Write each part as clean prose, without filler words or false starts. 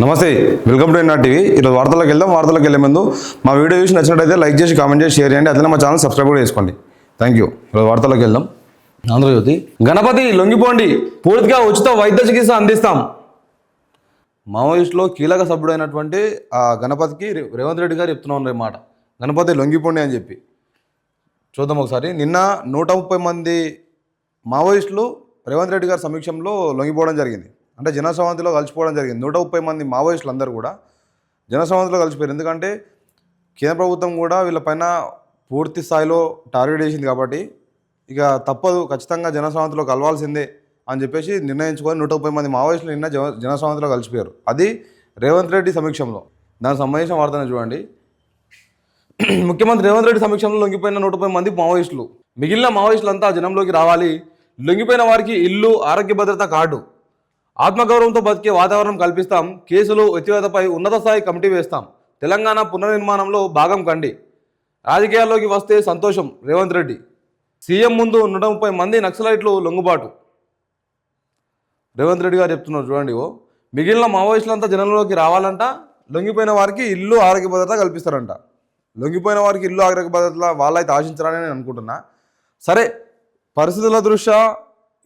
నమస్తే, welcome to NR TV. ఈరోజు వార్తలకు వెళ్ళే ముందు మా వీడియో చూసి నచ్చినట్టయితే లైక్ చేసి కామెంట్ చేసి షేర్ చేయండి. అట్లనే మా ఛానల్ సబ్స్క్రైబ్ కూడా చేసుకోండి. Thank you. ఈరోజు వార్తలకు వెళ్దాం. ఆంధ్రజ్యోతి, గణపతి లొంగిపోండి, పూర్తిగా ఉచిత వైద్య చికిత్స అందిస్తాం. మావోయిస్టులో కీలక సభ్యుడైనటువంటి ఆ గణపతికి రేవంత్ రెడ్డి గారు చెప్తున్నా మాట, గణపతి లొంగిపోండి అని చెప్పి. చూద్దాం ఒకసారి. నిన్న 130 మంది మావోయిస్టులు రేవంత్ రెడ్డి గారి సమీక్షంలో లొంగిపోవడం జరిగింది. అంటే జనసంవాదిలో కలిసిపోవడం జరిగింది. 130 మంది మావోయిస్టులు అందరూ కూడా జనసంవాదిలో కలిసిపోయారు. ఎందుకంటే కేంద్ర ప్రభుత్వం కూడా వీళ్ళపైన పూర్తి స్థాయిలో టార్గెట్ చేసింది కాబట్టి ఇక తప్పదు, ఖచ్చితంగా జనసంవాదిలో కలవాల్సిందే అని చెప్పేసి నిర్ణయించుకొని 130 మంది మావోయిస్టులు నిన్న జనసంవాదిలో కలిసిపోయారు. అది రేవంత్ రెడ్డి సమీక్షంలో. దానికి సంబంధించిన వార్తను చూడండి. ముఖ్యమంత్రి రేవంత్ రెడ్డి సమీక్షంలో లొంగిపోయిన 130 మంది మావోయిస్టులు. మిగిలిన మావోయిస్టులంతా జనంలోకి రావాలి. లొంగిపోయిన వారికి ఇల్లు, ఆరోగ్య భద్రత కార్డు, ఆత్మగౌరవంతో బతికే వాతావరణం కల్పిస్తాం. కేసులు ఎత్తివేతపై ఉన్నత స్థాయి కమిటీ వేస్తాం. తెలంగాణ పునర్నిర్మాణంలో భాగం కండి. రాజకీయాల్లోకి వస్తే సంతోషం. రేవంత్ రెడ్డి. సీఎం ముందు 130 మంది నక్సలైట్లు లొంగుబాటు. రేవంత్ రెడ్డి గారు చెప్తున్నారు చూడండి. మిగిలిన మావోయిస్టులంతా జనంలోకి రావాలంట. లొంగిపోయిన వారికి ఇల్లు, ఆరోగ్య భద్రత కల్పిస్తారంట. లొంగిపోయిన వారికి ఇల్లు, ఆరోగ్య భద్రత వాళ్ళైతే ఆశించారని నేను అనుకుంటున్నా. సరే, పరిస్థితుల దృష్ట్యా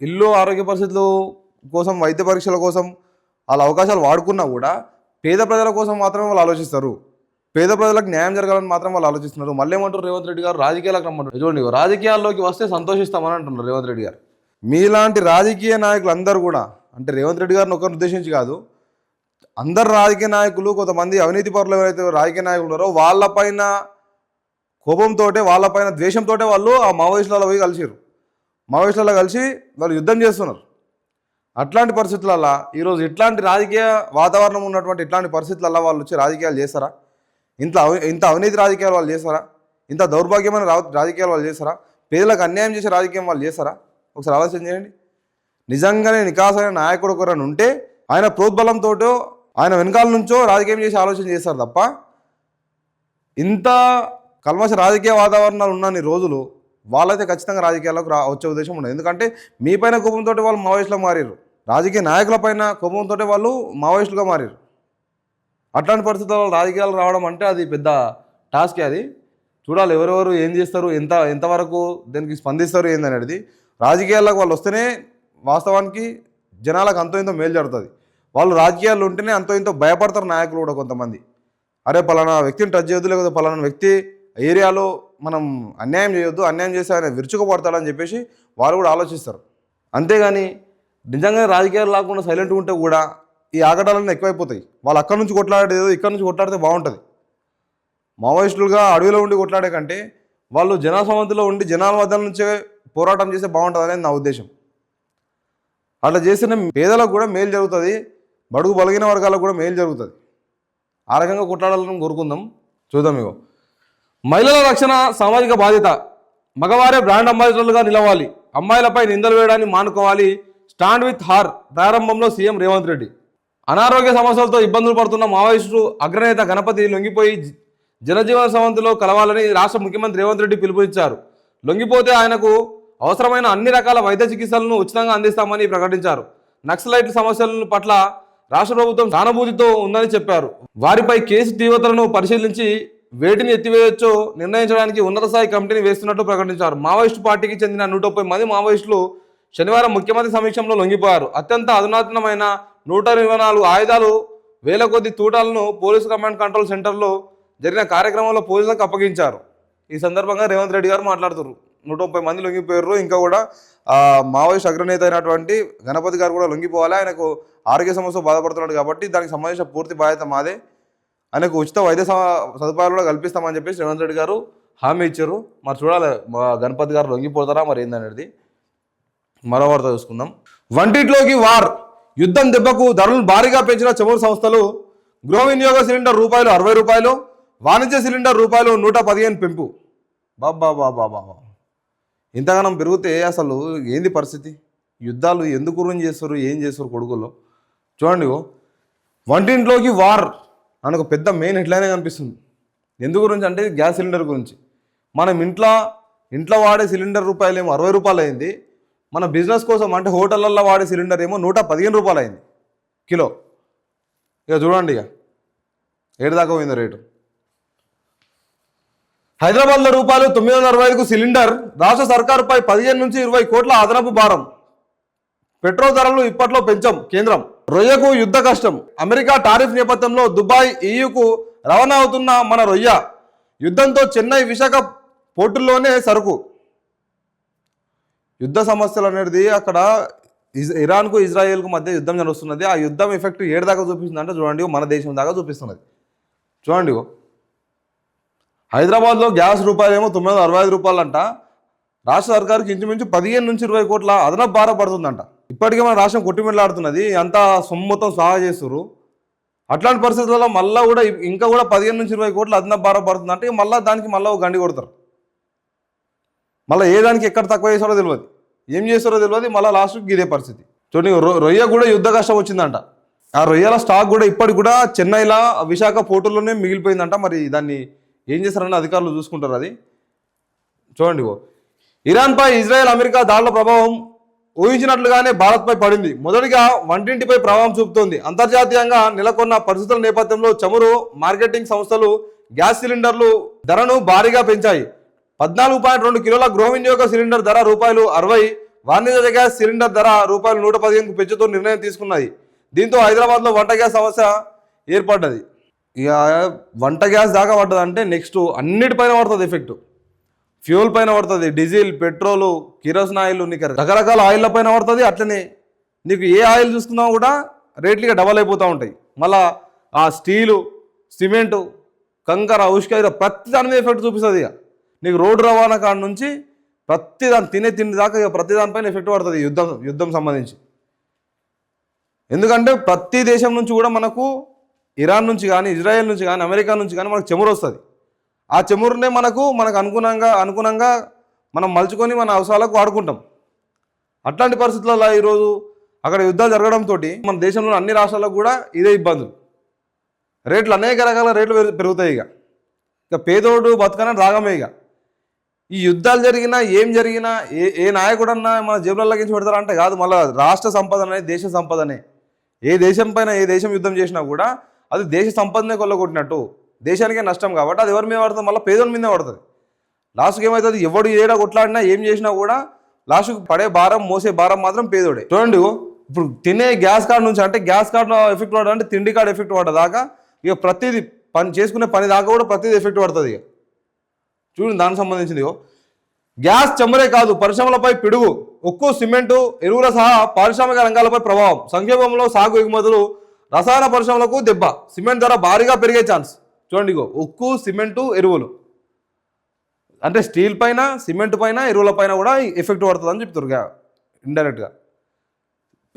ఇల్లు, ఆరోగ్య పరిస్థితులు కోసం, వైద్య పరీక్షల కోసం వాళ్ళ అవకాశాలు వాడుకున్నా కూడా పేద ప్రజల కోసం మాత్రమే వాళ్ళు ఆలోచిస్తారు. పేద ప్రజలకు న్యాయం జరగాలని మాత్రం వాళ్ళు ఆలోచిస్తున్నారు. మళ్ళీ ఏమంటారు రేవంత్ రెడ్డి గారు? రాజకీయాలకు రమ్మంటారు. చూడండి, రాజకీయాల్లోకి వస్తే సంతోషిస్తామని అంటున్నారు రేవంత్ రెడ్డి గారు. మీలాంటి రాజకీయ నాయకులు అందరూ కూడా, అంటే రేవంత్ రెడ్డి గారిని ఒకరిని ఉద్దేశించి కాదు, అందరు రాజకీయ నాయకులు, కొంతమంది అవినీతి పరులు ఎవరైతే రాజకీయ నాయకులు ఉన్నారో వాళ్ళపైన కోపంతో, వాళ్ళపైన ద్వేషంతో వాళ్ళు ఆ మావోయిస్టులలో పోయి కలిసిరు. మావోయిస్టులలో కలిసి వాళ్ళు యుద్ధం చేస్తున్నారు. అట్లాంటి పరిస్థితులలో ఈరోజు ఇట్లాంటి రాజకీయ వాతావరణం ఉన్నటువంటి ఇట్లాంటి పరిస్థితులలో వాళ్ళు వచ్చి రాజకీయాలు చేస్తారా? ఇంత అవినీతి రాజకీయాలు వాళ్ళు చేస్తారా? ఇంత దౌర్భాగ్యమైన రాజకీయాలు వాళ్ళు చేస్తారా? పేదలకు అన్యాయం చేసే రాజకీయం వాళ్ళు చేస్తారా? ఒకసారి ఆలోచన చేయండి. నిజంగానే నికాసైన నాయకుడు ఒకరని ఉంటే ఆయన ప్రోద్బలంతో, ఆయన వెనకాల నుంచో రాజకీయం చేసి ఆలోచన చేస్తారు తప్ప, ఇంత కల్మష రాజకీయ వాతావరణాలు ఉన్నన్ని రోజులు వాళ్ళైతే ఖచ్చితంగా రాజకీయాల్లోకి వచ్చే ఉద్దేశం ఉండదు. ఎందుకంటే మీ పైన కోపంతో వాళ్ళు మావోయిస్టులుగా మారారు. రాజకీయ నాయకుల పైన కోపంతో వాళ్ళు మావోయిస్టులుగా మారారు. అట్లాంటి పరిస్థితుల్లో రాజకీయాలు రావడం అంటే అది పెద్ద టాస్కే. అది చూడాలి ఎవరెవరు ఏం చేస్తారు, ఎంతవరకు దానికి స్పందిస్తారు ఏందనేది. రాజకీయాల్లోకి వాళ్ళు వస్తేనే వాస్తవానికి జనాలకు అంతో ఇంతో మేలు జరుగుతుంది. వాళ్ళు రాజకీయాల్లో ఉంటేనే అంతో ఇంతో భయపడతారు నాయకులు కూడా కొంతమంది. అరే పలానా వ్యక్తిని టచ్ చేయొద్దు, లేకపోతే పలానా వ్యక్తి ఏరియాలో మనం అన్యాయం చేయొద్దు, అన్యాయం చేస్తే ఆయన విరుచుకుపడతాడని చెప్పేసి వాళ్ళు కూడా ఆలోచిస్తారు. అంతేగాని నిజంగా రాజకీయాలు లేకుండా సైలెంట్గా ఉంటే కూడా ఈ ఆగడాలన్నీ ఎక్కువైపోతాయి. వాళ్ళు అక్కడి నుంచి కొట్లాడేదో ఇక్కడ నుంచి కొట్లాడితే బాగుంటుంది. మావోయిస్టులుగా అడవిలో ఉండి కొట్లాడే కంటే వాళ్ళు జనసమ్మతిలో ఉండి జనాల మధ్య నుంచే పోరాటం చేస్తే బాగుంటుంది అనేది నా ఉద్దేశం. అట్లా చేసిన పేదలకు కూడా మేలు జరుగుతుంది, బడుగు బలగిన వర్గాలకు కూడా మేలు జరుగుతుంది. ఆ రకంగా కొట్లాడాలని కోరుకుందాం. చూద్దాం. ఇగో, మహిళల రక్షణ సామాజిక బాధ్యత. మగవారే బ్రాండ్ అంబాసిడర్లుగా నిలవాలి. అమ్మాయిలపై నిందలు వేయడాన్ని మానుకోవాలి. Stand with her. ప్రారంభంలో సీఎం రేవంత్ రెడ్డి. అనారోగ్య సమస్యలతో ఇబ్బందులు పడుతున్న మావోయిస్టు అగ్రనేత గణపతి లొంగిపోయి జనజీవన సమంతిలో కలవాలని రాష్ట్ర ముఖ్యమంత్రి రేవంత్ రెడ్డి పిలుపునిచ్చారు. లొంగిపోతే ఆయనకు అవసరమైన అన్ని రకాల వైద్య చికిత్సలను ఉచితంగా అందిస్తామని ప్రకటించారు. నక్సలైట్ల సమస్యల పట్ల రాష్ట్ర ప్రభుత్వం సానుభూతితో ఉందని చెప్పారు. వారిపై కేసు తీవ్రతలను పరిశీలించి వేటిని ఎత్తివేయొచ్చో నిర్ణయించడానికి ఉన్నత స్థాయి కమిటీని వేస్తున్నట్టు ప్రకటించారు. మావోయిస్టు పార్టీకి చెందిన 130 మంది మావోయిస్టులు శనివారం ముఖ్యమంత్రి సమీక్షంలో లొంగిపోయారు. అత్యంత అధునాతనమైన 124 ఆయుధాలు, వేల కొద్ది తూటాలను పోలీసు కమాండ్ కంట్రోల్ సెంటర్లో జరిగిన కార్యక్రమంలో పోలీసులకు అప్పగించారు. ఈ సందర్భంగా రేవంత్ రెడ్డి గారు మాట్లాడుతున్నారు. 130 మంది లొంగిపోయారు. ఇంకా కూడా మావోయిస్ట్ అగ్రనేత అయినటువంటి గణపతి గారు కూడా లొంగిపోవాలి. ఆయనకు ఆరోగ్య సమస్య బాధపడుతున్నాడు కాబట్టి దానికి సంబంధించిన పూర్తి బాధ్యత మాదే. ఆయనకు ఉచిత వైద్య సదుపాయాలు కూడా కల్పిస్తామని చెప్పేసి రేవంత్ రెడ్డి గారు హామీ ఇచ్చారు. మరి చూడాలి గణపతి గారు లొంగిపోతారా మరి ఏందనేది. మరో వార్త చూసుకుందాం. వంటింట్లోకి వార్. యుద్ధం దెబ్బకు ధరలను భారీగా పెంచిన చమురు సంస్థలు. గృహ వినియోగ సిలిండర్ రూపాయలు 60, వాణిజ్య సిలిండర్ రూపాయలు 115 పెంపు. బాబా ఇంతగానం పెరిగితే అసలు ఏంది పరిస్థితి? యుద్ధాలు ఎందుకు గురించి చేస్తారు, ఏం చేస్తారు కొడుకుల్లో? చూడండి, వంటింట్లోకి వార్ అని ఒక పెద్ద మెయిన్ హెడ్లైనే కనిపిస్తుంది. ఎందుకు గురించి అంటే గ్యాస్ సిలిండర్ గురించి. మనం ఇంట్లో వాడే సిలిండర్ రూపాయలు ఏమో 60 రూపాయలు అయింది. మన బిజినెస్ కోసం అంటే హోటళ్ళల్లో వాడే సిలిండర్ ఏమో 115 రూపాయలు అయింది కిలో. ఇక చూడండి, ఇక ఏడు దాకా పోయింది రేటు. హైదరాబాద్లో రూపాయలు 965కు సిలిండర్. రాష్ట్ర సర్కారుపై 15 నుంచి 20 కోట్ల అదనపు భారం. పెట్రోల్ ధరలు ఇప్పట్లో పెంచం కేంద్రం. రొయ్యకు యుద్ధ కష్టం. అమెరికా టారిఫ్ నేపథ్యంలో దుబాయ్ ఈయూకు రవాణా అవుతున్న మన రొయ్య. యుద్ధంతో చెన్నై విశాఖ పోర్టుల్లోనే సరుకు. యుద్ధ సమస్యలు అనేది అక్కడ ఇరాన్కు ఇజ్రాయెల్కు మధ్య యుద్ధం జరుగుతున్నది. ఆ యుద్ధం ఎఫెక్ట్ ఏడు దాకా చూపిస్తుంది అంటే చూడండి, మన దేశం దాకా చూపిస్తున్నది. చూడండి, హైదరాబాద్లో గ్యాస్ రూపాయలేమో 965 రూపాయలు అంట. రాష్ట్ర సర్కారుకి ఇంచుమించు 15 నుంచి 20 కోట్ల అదనపు భారం పడుతుందంట. ఇప్పటికే మన రాష్ట్రం కొట్టిమిట్లాడుతున్నది, అంతా సొమ్ముతం సాగా చేస్తున్నారు. అట్లాంటి పరిస్థితుల్లో మళ్ళీ కూడా ఇంకా కూడా 15 నుంచి 20 కోట్ల అదనపు భారం పడుతుందంటే మళ్ళీ దానికి మళ్ళీ ఒక గండి కొడతారు. మళ్ళీ ఏ దానికి ఎక్కడ తక్కువ చేస్తారో తెలియదు, ఏం చేస్తారో తెలియదు. మళ్ళీ లాస్ట్కి ఇదే పరిస్థితి. చూడండి, రొయ్య కూడా యుద్ధ కష్టం వచ్చిందంట. ఆ రొయ్యల స్టాక్ కూడా ఇప్పటికి కూడా చెన్నైలో విశాఖ పోర్టుల్లోనే మిగిలిపోయిందంట. మరి దాన్ని ఏం చేస్తారని అధికారులు చూసుకుంటారు. అది చూడండి, ఇరాన్పై ఇజ్రాయెల్ అమెరికా దాడుల ప్రభావం ఊహించినట్లుగానే భారత్పై పడింది. మొదటిగా వంటింటిపై ప్రభావం చూపుతోంది. అంతర్జాతీయంగా నెలకొన్న పరిస్థితుల నేపథ్యంలో చమురు మార్కెటింగ్ సంస్థలు గ్యాస్ సిలిండర్లు ధరను భారీగా పెంచాయి. 14.2 కిలోల గృహ వినియోగ సిలిండర్ ధర ₹60, వాణిజ్య గ్యాస్ సిలిండర్ ధర ₹115కు పెంచుతూ నిర్ణయం తీసుకున్నది. దీంతో హైదరాబాద్లో వంట గ్యాస్ సమస్య ఏర్పడ్డది. ఇక వంట గ్యాస్ దాకా పడ్డది అంటే నెక్స్ట్ అన్నిటిపైన పడుతుంది ఎఫెక్ట్. ఫ్యూల్ పైన పడుతుంది, డీజిల్, పెట్రోలు, కిరోసిన్ ఆయిల్, నీకు రకరకాల ఆయిల్ల పైన పడుతుంది. అట్లనే నీకు ఏ ఆయిల్ చూసుకున్నా కూడా రేట్లు ఇక డబల్ అయిపోతూ ఉంటాయి. మళ్ళీ ఆ స్టీలు, సిమెంటు, కంకర, ఉష్క ప్రతి దాని మీద ఎఫెక్ట్ చూపిస్తుంది. ఇక నీకు రోడ్డు రవాణా కాడ నుంచి ప్రతి దాని తినే తిండి దాకా ఇక ప్రతి దానిపైన ఎఫెక్ట్ పడుతుంది యుద్ధం సంబంధించి. ఎందుకంటే ప్రతి దేశం నుంచి కూడా మనకు ఇరాన్ నుంచి కానీ, ఇజ్రాయెల్ నుంచి కానీ, అమెరికా నుంచి కానీ మనకు చమురు వస్తుంది. ఆ చమురునే మనకు అనుగుణంగా మనం మలుచుకొని మన అవసరాలకు వాడుకుంటాం. అట్లాంటి పరిస్థితులలో ఈరోజు అక్కడ యుద్ధాలు జరగడంతో మన దేశంలో అన్ని రాష్ట్రాలకు కూడా ఇదే ఇబ్బందులు. రేట్లు అనేక రకాల రేట్లు పెరుగుతాయి. ఇక పేదోడు బతకనని రాగమే. ఇక ఈ యుద్ధాలు జరిగినా ఏం జరిగినా ఏ నాయకుడన్నా మన జేబులలోకి పెడతారంటే కాదు. మళ్ళీ రాష్ట్ర సంపదనే, దేశ సంపదనే. ఏ దేశం పైన ఏ దేశం యుద్ధం చేసినా కూడా అది దేశ సంపదనే కొల్లగొట్టినట్టు, దేశానికే నష్టం. కాబట్టి అది ఎవరి మీద పడుతుంది? మళ్ళీ పేదోళ్ళ మీదే పడుతుంది. లాస్ట్కి ఏమవుతుంది? ఎవడు ఏడా కొట్లాడినా ఏం చేసినా కూడా లాస్ట్కి పడే భారం, మోసే భారం మాత్రం పేదోడే. చూడండి, ఇప్పుడు తినే గ్యాస్ కార్డు నుంచి అంటే గ్యాస్ కార్డు ఎఫెక్ట్ పడదు అంటే తిండి కార్డు ఎఫెక్ట్ పడదాకా ఇక ప్రతిదీ పని చేసుకునే పని దాకా కూడా ప్రతిదీ ఎఫెక్ట్ పడుతుంది. ఇక చూడండి, దానికి సంబంధించింది గ్యాస్ చమురే కాదు, పరిశ్రమలపై పిడుగు. ఉక్కు, సిమెంటు, ఎరువుల సహా పారిశ్రామిక రంగాలపై ప్రభావం. సంక్షేమంలో సాగు ఎగుమతులు, రసాయన పరిశ్రమలకు దెబ్బ. సిమెంట్ ధర భారీగా పెరిగే ఛాన్స్. చూడండి, ఉక్కు, సిమెంటు, ఎరువులు అంటే స్టీల్ పైన, సిమెంట్ పైన, ఎరువుల పైన కూడా ఎఫెక్ట్ పడుతుంది అని చెప్తారు ఇండైరెక్ట్గా.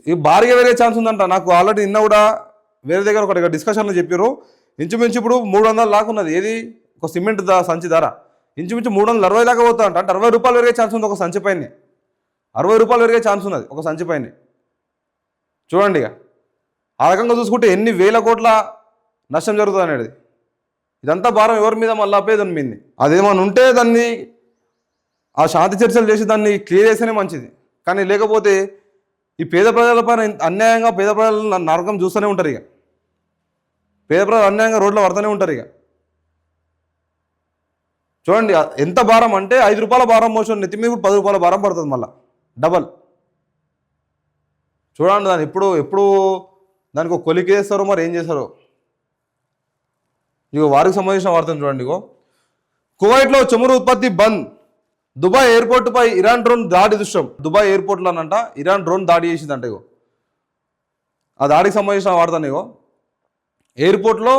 ఇది భారీగా పెరిగే ఛాన్స్ ఉందంట. నాకు ఆల్రెడీ నిన్న కూడా వేరే దగ్గర ఒకటి డిస్కషన్లో చెప్పారు. ఇంచుమించు ఇప్పుడు 300 దాకా ఉన్నది. ఏది? ఒక సిమెంట్ సంచి ధర ఇంచుమించు 360 దాకా పోతా అంటే ₹60 పెరిగే ఛాన్స్ ఉంది ఒక సంచి పైన. ₹60 పెరిగే ఛాన్స్ ఉన్నది ఒక సంచి పైన. చూడండి, ఇక ఆ రకంగా చూసుకుంటే ఎన్ని వేల కోట్ల నష్టం జరుగుతుంది అనేది. ఇదంతా భారం ఎవరి మీద? మళ్ళీ పేదోని మీద. అదేమన్నా ఉంటే దాన్ని ఆ శాంతి చర్చలు చేసి దాన్ని క్లియర్ చేస్తేనే మంచిది. కానీ లేకపోతే ఈ పేద ప్రజల పైన అన్యాయంగా పేద ప్రజలు నరకం చూస్తూనే ఉంటారు. ఇక పేద ప్రజలు అన్యాయంగా రోడ్లో పడుతూనే ఉంటారు. ఇక చూడండి, ఎంత భారం అంటే ₹5 భారం మోసం నెత్తి మీద ₹10 భారం పడుతుంది. మళ్ళీ డబల్. చూడండి, దాన్ని ఎప్పుడు దానికి ఒక కొలికి వేస్తారో మరి ఏం చేస్తారో. ఇక వారికి సంబంధించిన వార్తను చూడండి. కువైట్లో చమురు ఉత్పత్తి బంద్. దుబాయ్ ఎయిర్పోర్టుపై ఇరాన్ డ్రోన్ దాడి దృశ్యం. దుబాయ్ ఎయిర్పోర్ట్లోనంట ఇరాన్ డ్రోన్ దాడి చేసిందంట. ఆ దాడికి సంబంధించిన వార్తని ఎయిర్పోర్ట్లో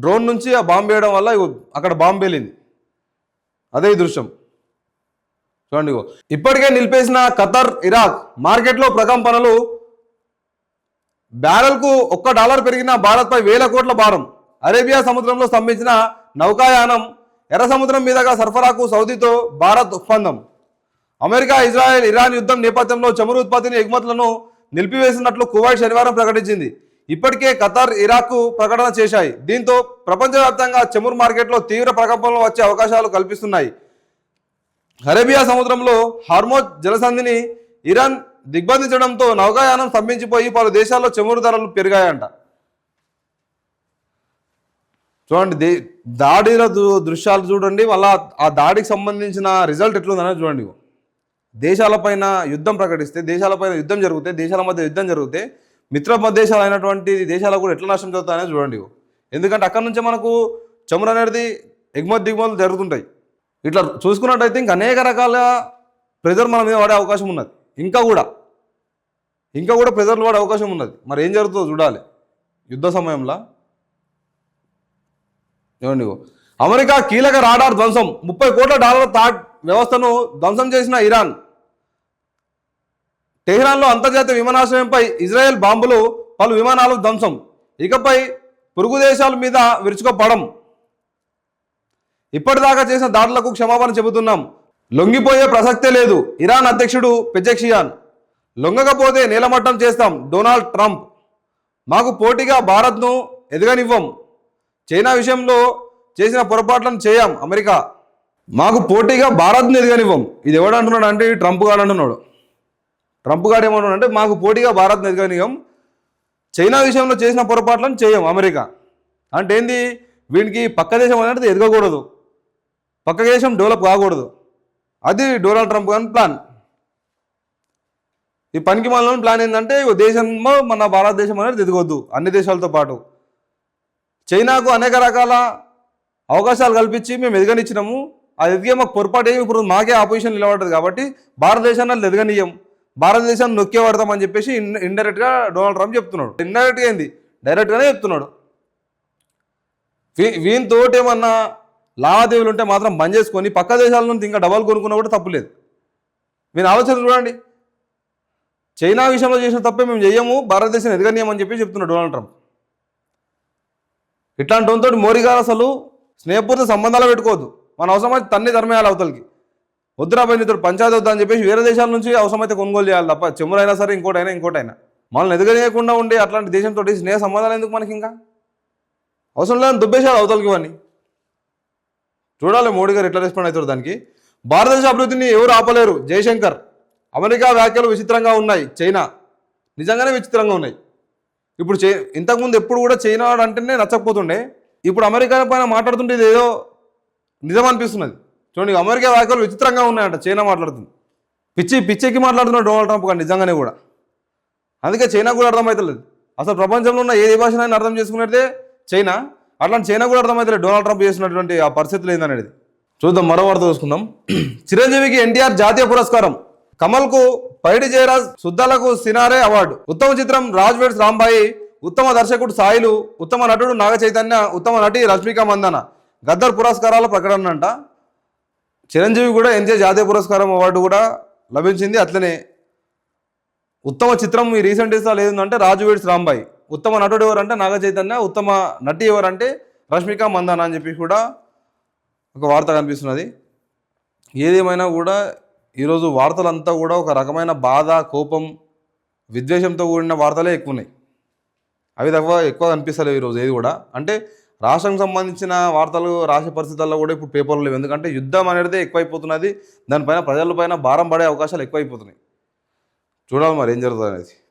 డ్రోన్ నుంచి ఆ బాంబు వేయడం వల్ల అక్కడ బాంబు పేలింది. అదే ఈ దృశ్యం. చూడండి, ఇప్పటికే నిలిపేసిన ఖతర్, ఇరాక్ మార్కెట్లో ప్రకంపనలు. బ్యారెల్కు $1 పెరిగిన భారత్పై వేల కోట్ల భారం. అరేబియా సముద్రంలో స్తంభించిన నౌకాయానం. ఎర్ర సముద్రం మీదుగా సరఫరాకు సౌదీతో భారత్ ఒప్పందం. అమెరికా, ఇజ్రాయెల్, ఇరాన్ యుద్ధం నేపథ్యంలో చమురు ఉత్పత్తిని, ఎగుమతులను నిలిపివేసినట్లు కువైట్ శనివారం ప్రకటించింది. ఇప్పటికే ఖతర్, ఇరాక్ ప్రకటన చేశాయి. దీంతో ప్రపంచవ్యాప్తంగా చమురు మార్కెట్లో తీవ్ర ప్రకంపనలు వచ్చే అవకాశాలు కల్పిస్తున్నాయి. అరేబియా సముద్రంలో హార్మోజ్ జలసంధిని ఇరాన్ దిగ్బంధించడంతో నౌకాయానం స్తంభించిపోయి పలు దేశాల్లో చమురు ధరలు పెరిగాయంట. చూడండి దాడిల దృశ్యాలు చూడండి, వాళ్ళ ఆ దాడికి సంబంధించిన రిజల్ట్ ఎట్లుందనేది చూడండి. దేశాలపైన యుద్ధం ప్రకటిస్తే, దేశాలపైన యుద్ధం జరిగితే, దేశాల మధ్య యుద్ధం జరిగితే మిత్ర దేశాలు అయినటువంటి దేశాలు కూడా ఎట్లా నష్టం జరుగుతాయనేది చూడండి. ఎందుకంటే అక్కడ నుంచే మనకు చమురు అనేది ఎగుమతి దిగుమతులు జరుగుతుంటాయి. ఇట్లా చూసుకున్నట్టయితే ఇంకా అనేక రకాల ప్రెజర్ మన మీద పడే అవకాశం ఉన్నది. ఇంకా కూడా ప్రెజర్లు పడే అవకాశం ఉన్నది. మరి ఏం జరుగుతుందో చూడాలి యుద్ధ సమయంలో. ఏమండి, అమెరికా కీలక రాడార్ ధ్వంసం, $30 కోట్ల థాడ్ వ్యవస్థను ధ్వంసం చేసిన ఇరాన్. టెహ్రాన్లో అంతర్జాతీయ విమానాశ్రయంపై ఇజ్రాయెల్ బాంబులు, పలు విమానాలు ధ్వంసం. ఇకపై పొరుగు దేశాల మీద విరుచుకోపడం. ఇప్పటిదాకా చేసిన దాడులకు క్షమాపణ చెబుతున్నాం, లొంగిపోయే ప్రసక్తే లేదు ఇరాన్ అధ్యక్షుడు పెజెక్షియాన్. లొంగకపోతే నేలమట్టం చేస్తాం డొనాల్డ్ ట్రంప్. మాకు పోటీగా భారత్ను ఎదగనివ్వం, చైనా విషయంలో చేసిన పొరపాట్లను చేయం అమెరికా. మాకు పోటీగా భారత్ను ఎదగనివ్వం. ఇది ఎవడు అంటున్నాడు అంటే ట్రంప్ గాడు అంటున్నాడు. ట్రంప్ గాడు ఏమంటున్నాడు అంటే మాకు పోటీగా భారత్ను ఎదగనివ్వం, చైనా విషయంలో చేసిన పొరపాట్లను చేయం అమెరికా. అంటే ఏంది, వీడికి పక్క దేశం అనేది ఎదగకూడదు, పక్క దేశం డెవలప్ కాకూడదు. అది డొనాల్డ్ ట్రంప్ గారి ప్లాన్. ఈ పనికి మాలిన ప్లాన్ ఏంటంటే దేశంలో మన భారతదేశం అనేది ఎదగొద్దు అన్ని దేశాలతో పాటు. చైనాకు అనేక రకాల అవకాశాలు కల్పించి మేము ఎదగనిచ్చినాము, అది ఎదిగే మాకు పొరపాటు ఏమి ఇప్పుడు మాకే ఆపోజిషన్ నిలబడ్డది కాబట్టి భారతదేశాన్ని ఎదగనీయం, భారతదేశాన్ని నొక్కే పడతామని చెప్పేసి ఇండైరెక్ట్గా డొనాల్డ్ ట్రంప్ చెప్తున్నాడు. ఇండైరెక్ట్గా ఏంది, డైరెక్ట్గానే చెప్తున్నాడు. వీనితోటి ఏమన్నా లావాదేవీలు ఉంటే మాత్రం బంద్ చేసుకొని పక్క దేశాల నుంచి ఇంకా డబ్బులు కొనుక్కున్నా కూడా తప్పులేదు. వీని ఆలోచన చూడండి. చైనా విషయంలో చేసిన తప్పే మేము చెయ్యము, భారతదేశం ఎదగనీయమని చెప్పి చెప్తున్నాడు డొనాల్డ్ ట్రంప్. ఇట్లాంటి వాళ్ళతో మోడీ గారు అసలు స్నేహపూర్త సంబంధాలు పెట్టుకోవద్దు. మన అవసరమైతే తన్ని ధర్మేయాలి అవతలకి. వద్దురాబాయి నీతో పంచాయతీ వద్దా అని చెప్పేసి వేరే దేశాల నుంచి అవసరమైతే కొనుగోలు చేయాలి తప్ప చెమురైనా సరే ఇంకోటైనా మనల్ని ఎదగనీయకుండా ఉండే అట్లాంటి దేశంతో స్నేహ సంబంధాలు ఎందుకు మనకి? ఇంకా అవసరం లేదని దుబ్బేశాడు అవతలకి ఇవన్నీ. చూడాలి మోడీ గారు ఎట్లా రెస్పాండ్ అవుతారు దానికి. భారతదేశ అభివృద్ధిని ఎవరు ఆపలేరు జయశంకర్. అమెరికా వ్యాఖ్యలు విచిత్రంగా ఉన్నాయి, చైనా నిజంగానే విచిత్రంగా ఉన్నాయి. ఇప్పుడు ఇంతకుముందు ఎప్పుడు కూడా చైనా అంటేనే నచ్చకపోతుండే, ఇప్పుడు అమెరికా పైన మాట్లాడుతుంటే ఇది ఏదో నిజం అనిపిస్తున్నది. చూడండి, అమెరికా వ్యాఖ్యలు విచిత్రంగా ఉన్నాయంట, చైనా మాట్లాడుతుంది. పిచ్చికి మాట్లాడుతున్నాడు డొనాల్డ్ ట్రంప్ కానీ నిజంగానే కూడా. అందుకే చైనా కూడా అర్థమవుతలేదు. అసలు ప్రపంచంలో ఉన్న ఏ భాషనైనా అర్థం చేసుకునేదే చైనా. అట్లాంటి చైనా కూడా అర్థమవుతలేదు డొనాల్డ్ ట్రంప్ చేసినటువంటి ఆ పరిస్థితులు ఏందనేది. చూద్దాం, మరో వార్త చూసుకుందాం. చిరంజీవికి ఎన్టీఆర్ జాతీయ పురస్కారం, కమల్కు పైడి జయరాజ్, సుద్దాలకు సినారే అవార్డు. ఉత్తమ చిత్రం రాజ్ వెడ్స్ రాంబాయి, ఉత్తమ దర్శకుడు సాయిలు, ఉత్తమ నటుడు నాగ చైతన్య, ఉత్తమ నటి రష్మిక మందన. గద్దర్ పురస్కారాల ప్రకటన అంట. చిరంజీవి కూడా ఎన్టీఆర్ జాతీయ పురస్కారం అవార్డు కూడా లభించింది. అట్లనే ఉత్తమ చిత్రం ఈ రీసెంట్ డేస్లో లేదంటే రాజు వెడ్స్ రాంబాయి, ఉత్తమ నటుడు ఎవరంటే నాగ చైతన్య, ఉత్తమ నటి ఎవరంటే రష్మిక మందన అని చెప్పి కూడా ఒక వార్త కనిపిస్తున్నది. ఏదేమైనా కూడా ఈరోజు వార్తలంతా కూడా ఒక రకమైన బాధ, కోపం, విద్వేషంతో కూడిన వార్తలే ఎక్కువ ఉన్నాయి. అవి ఎక్కువ కనిపిస్తలేవు ఈరోజు ఏది కూడా. అంటే రాష్ట్రానికి సంబంధించిన వార్తలు రాసే పరిస్థితుల్లో కూడా ఇప్పుడు పేపర్లు లేవు. ఎందుకంటే యుద్ధం అనేది ఎక్కువైపోతున్నది, దానిపైన ప్రజలపైన భారం పడే అవకాశాలు ఎక్కువైపోతున్నాయి. చూడాలి మరి ఏం జరుగుతుంది అనేది.